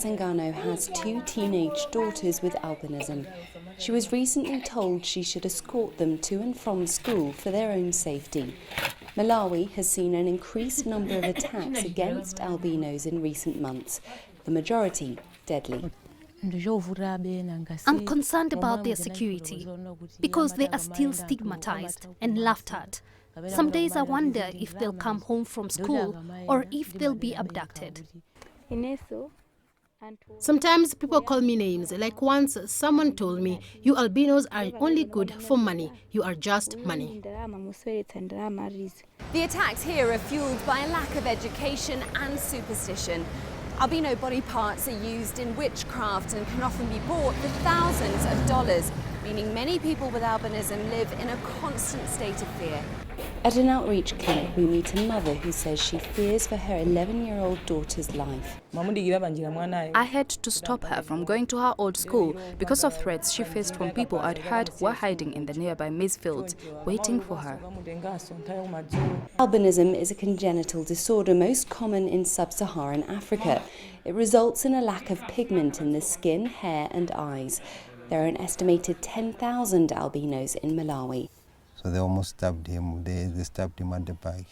Masengano has 2 teenage daughters with albinism. She was recently told she should escort them to and from school for their own safety. Malawi has seen an increased number of attacks against albinos in recent months, the majority deadly. I'm concerned about their security because they are still stigmatized and laughed at. Some days I wonder if they'll come home from school or if they'll be abducted. Sometimes people call me names, like once someone told me, "You albinos are only good for money. You are just money." The attacks here are fueled by a lack of education and superstition. Albino body parts are used in witchcraft and can often be bought for thousands of dollars, meaning many people with albinism live in a constant state of fear. At an outreach clinic, we meet a mother who says she fears for her 11-year-old daughter's life. I had to stop her from going to her old school because of threats she faced from people I'd heard were hiding in the nearby maize fields, waiting for her. Albinism is a congenital disorder most common in sub-Saharan Africa. It results in a lack of pigment in the skin, hair and eyes. There are an estimated 10,000 albinos in Malawi. So they almost stabbed him. They stabbed him at the back.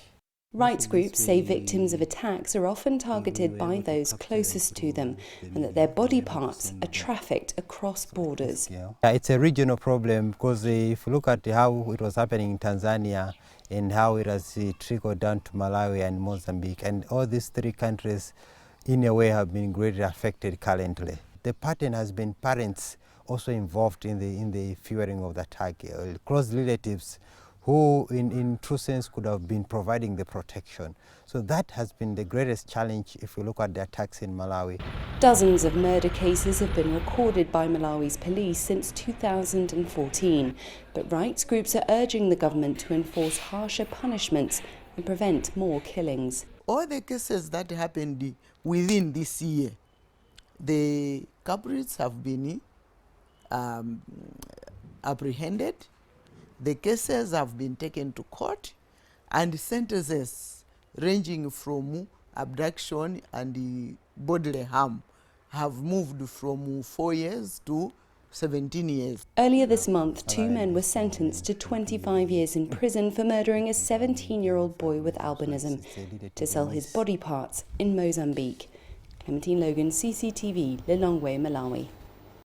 Rights groups say victims of attacks are often targeted by those closest to them and that their body parts are trafficked across borders. It's a regional problem because if you look at how it was happening in Tanzania and how it has trickled down to Malawi and Mozambique, and all these 3 countries in a way have been greatly affected currently. The pattern has been parents also involved in the fueling of the attack, close relatives who in true sense could have been providing the protection. So that has been the greatest challenge if you look at the attacks in Malawi. Dozens of murder cases have been recorded by Malawi's police since 2014, but rights groups are urging the government to enforce harsher punishments and prevent more killings. All the cases that happened within this year, the culprits have been apprehended, the cases have been taken to court, and sentences ranging from abduction and bodily harm have moved from 4 years to 17 years. Earlier this month, 2 men were sentenced to 25 years in prison for murdering a 17-year-old boy with albinism to sell his body parts in Mozambique. Clementine Logan, CCTV, Lilongwe, Malawi.